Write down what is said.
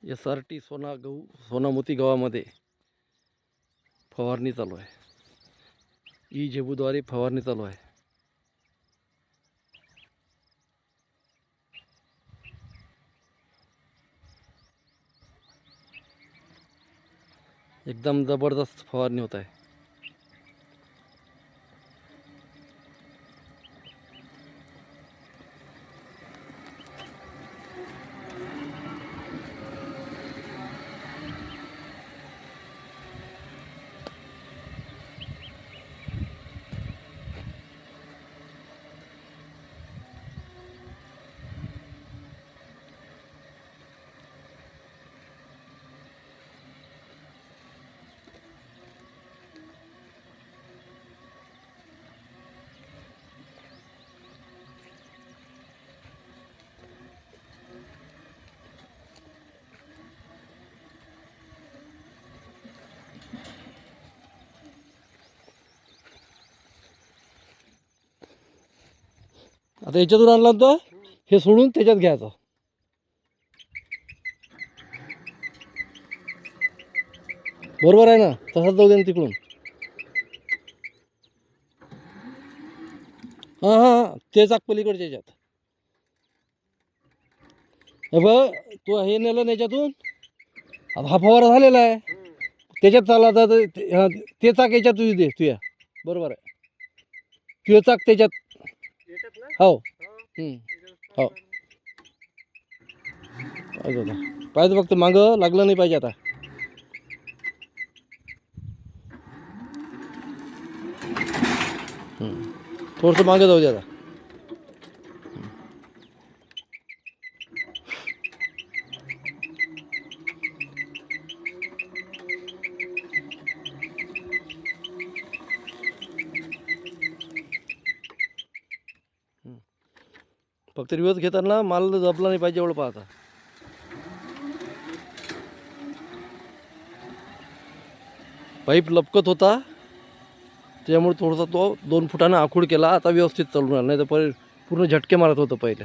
SRT सोनामोती गावामध्ये फवारणी चालू आहे। ई-जेबूद्वारे फवारणी चालू आहे। एकदम जबरदस्त फवारणी होत आहे। आता याच्यातून आणला तर हे सोडून त्याच्यात घ्यायचं। बरोबर आहे ना? तसाच जाऊ दे ना तिकडून। हां हां ते चाक पलीकडच्या याच्यात। हे बघ तू हे नेलं ना याच्यातून, आता हा फवारा झालेला आहे, त्याच्यात चालला तर ते चाक याच्यात तुझी दे तुया। बरोबर आहे, तुझं चाक त्याच्यात। हो हो पाहिजे फक्त मागं लागलं नाही पाहिजे। आता थोडंसं मागे जाऊ दे आता। फक्त रिवर्स घेताना माल जपला नाही पाहिजे एवढं पाहता। पाईप लपकत होता त्यामुळे थोडासा तो 2 फुटानं आखूड केला। आता व्यवस्थित चालून आला, नाही तर पूर्ण झटके मारत होतं पहिले।